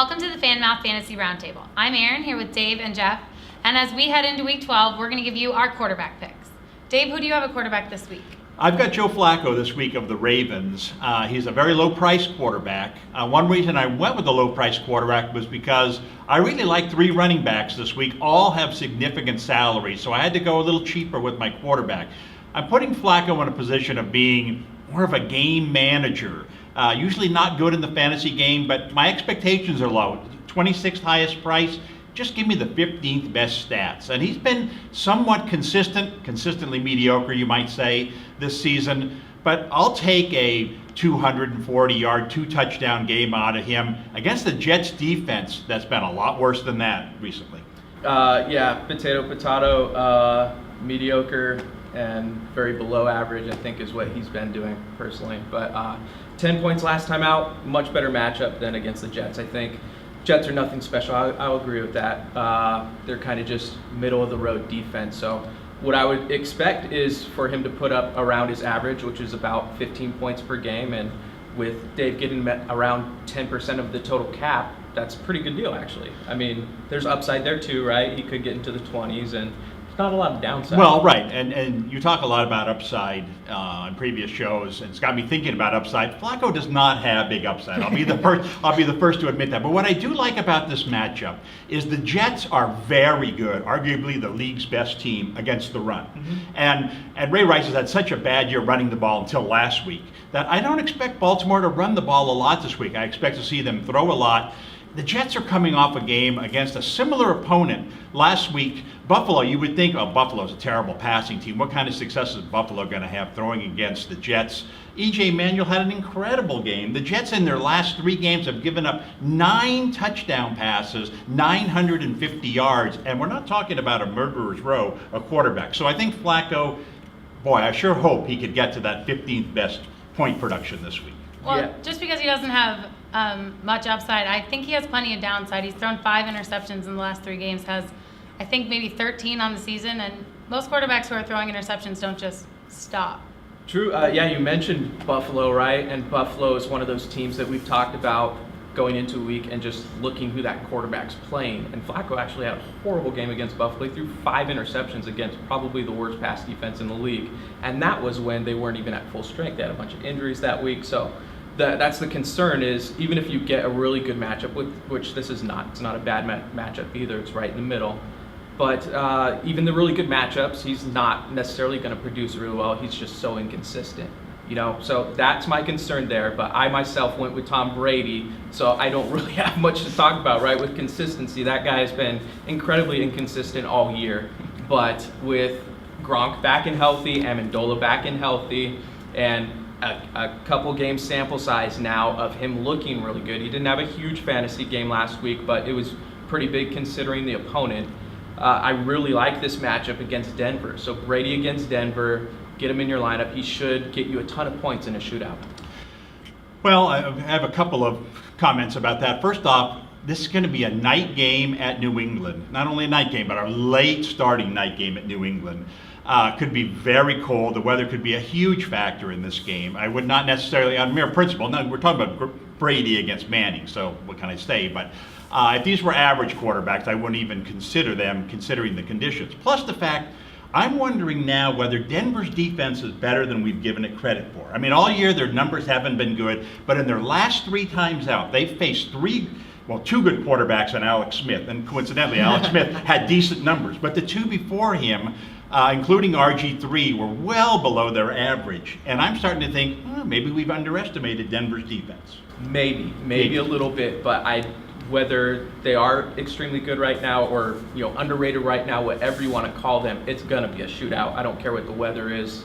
Welcome to the FanMouth Fantasy Roundtable. I'm Erin here with Dave and Jeff, and as we head into Week 12, we're going to give you our quarterback picks. Dave, who do you have a quarterback this week? I've got Joe Flacco this week of the Ravens. He's a very low-priced quarterback. One reason I went with the low-priced quarterback was because I really like three running backs this week. All have significant salaries, so I had to go a little cheaper with my quarterback. I'm putting Flacco in a position of being more of a game manager. Usually not good in the fantasy game, but my expectations are low. 26th highest price. Just give me the 15th best stats. And he's been somewhat consistently mediocre, you might say, this season. But I'll take a 240-yard, two-touchdown game out of him against the Jets defense that's been a lot worse than that recently. Potato, mediocre and very below average, I think, is what he's been doing personally. But 10 points last time out, much better matchup than against the Jets, I think. Jets are nothing special. I'll agree with that. They're kind of just middle of the road defense. So what I would expect is for him to put up around his average, which is about 15 points per game. And with Dave getting around 10% of the total cap, that's a pretty good deal, actually. I mean, there's upside there too, right? He could get into the 20s, and there's not a lot of downside. Well, right, and you talk a lot about upside in previous shows, and it's got me thinking about upside. Flacco does not have big upside. I'll be the first to admit that. But what I do like about this matchup is the Jets are very good, arguably the league's best team against the run. Mm-hmm. And Ray Rice has had such a bad year running the ball until last week that I don't expect Baltimore to run the ball a lot this week. I expect to see them throw a lot. The Jets are coming off a game against a similar opponent last week. Buffalo, you would think, oh, Buffalo's a terrible passing team. What kind of success is Buffalo going to have throwing against the Jets? E.J. Manuel had an incredible game. The Jets in their last three games have given up 9 touchdown passes, 950 yards, and we're not talking about a murderer's row of quarterbacks. So I think Flacco, boy, I sure hope he could get to that 15th best point production this week. Well, just because he doesn't have much upside, I think he has plenty of downside. He's thrown 5 interceptions in the last 3 games, has, I think, maybe 13 on the season, and most quarterbacks who are throwing interceptions don't just stop. True. You mentioned Buffalo, right? And Buffalo is one of those teams that we've talked about going into a week and just looking who that quarterback's playing. And Flacco actually had a horrible game against Buffalo. He threw 5 interceptions against probably the worst pass defense in the league. And that was when they weren't even at full strength. They had a bunch of injuries that week. So that's the concern, is even if you get a really good matchup, which this is not, it's not a bad matchup either, it's right in the middle, but even the really good matchups, he's not necessarily going to produce really well. He's just so inconsistent, so that's my concern there. But I myself went with Tom Brady, so I don't really have much to talk about, right? With consistency, that guy has been incredibly inconsistent all year, but with Gronk back and healthy, Amendola back and healthy, and a couple game sample size now of him looking really good. He didn't have a huge fantasy game last week, but it was pretty big considering the opponent. I really like this matchup against Denver. So Brady against Denver, get him in your lineup. He should get you a ton of points in a shootout. Well, I have a couple of comments about that. First off, this is going to be a night game at New England. Not only a night game, but a late starting night game at New England. Could be very cold. The weather could be a huge factor in this game. I would not necessarily, on mere principle, no, we're talking about Brady against Manning, so what can I say? But if these were average quarterbacks, I wouldn't even consider them, considering the conditions. Plus the fact, I'm wondering now whether Denver's defense is better than we've given it credit for. I mean, all year their numbers haven't been good, but in their last 3 times out, they've faced 2 good quarterbacks and Alex Smith, and coincidentally, Alex Smith had decent numbers, but the 2 before him, including RG3, were well below their average. And I'm starting to think, maybe we've underestimated Denver's defense. Maybe a little bit, but whether they are extremely good right now or underrated right now, whatever you want to call them, it's gonna be a shootout. I don't care what the weather is.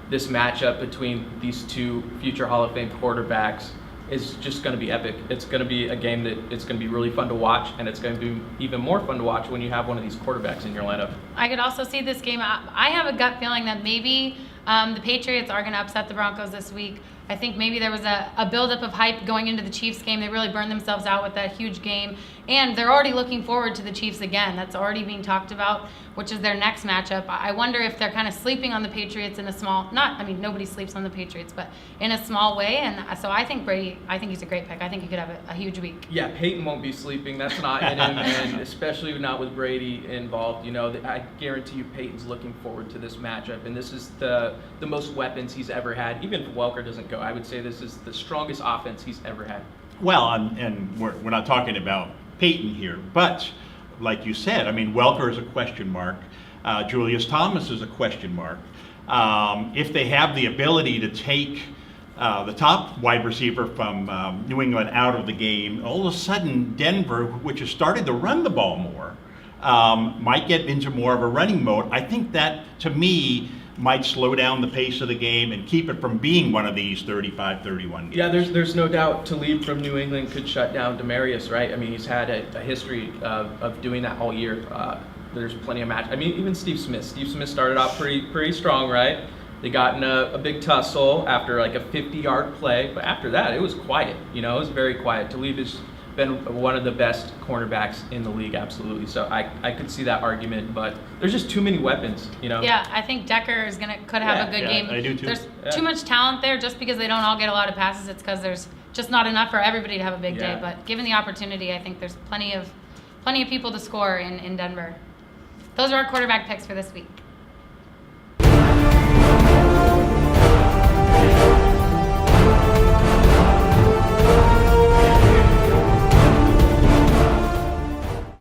This matchup between these 2 future Hall of Fame quarterbacks is just going to be epic. It's going to be a game that it's going to be really fun to watch, and it's going to be even more fun to watch when you have one of these quarterbacks in your lineup. I could also see this game. I have a gut feeling that maybe the Patriots are going to upset the Broncos this week. I think maybe there was a buildup of hype going into the Chiefs game. They really burned themselves out with that huge game. And they're already looking forward to the Chiefs again. That's already being talked about, which is their next matchup. I wonder if they're kind of sleeping on the Patriots in a small, nobody sleeps on the Patriots, but in a small way. And so I think Brady, I think he's a great pick. I think he could have a huge week. Yeah, Peyton won't be sleeping. That's not in him, and especially not with Brady involved. I guarantee you Peyton's looking forward to this matchup, and this is the most weapons he's ever had. Even if Welker doesn't go, I would say this is the strongest offense he's ever had. Well, and we're not talking about Peyton here, but like you said, Welker is a question mark. Julius Thomas is a question mark. If they have the ability to take the top wide receiver from New England out of the game, all of a sudden Denver, which has started to run the ball more, might get into more of a running mode. I think that, to me, might slow down the pace of the game and keep it from being one of these 35-31 games. Yeah, there's no doubt Talib from New England could shut down Demaryius, right? He's had a history of doing that all year. There's plenty of match. Even Steve Smith. Steve Smith started off pretty strong, right? They got in a big tussle after like a 50-yard play, but after that, it was quiet. It was very quiet. Talib has been one of the best cornerbacks in the league, absolutely. So I could see that argument, but there's just too many weapons, Yeah, I think Decker could have a good game. I do too. There's too much talent there. Just because they don't all get a lot of passes, it's because there's just not enough for everybody to have a big day. But given the opportunity, I think there's plenty of people to score in Denver. Those are our quarterback picks for this week.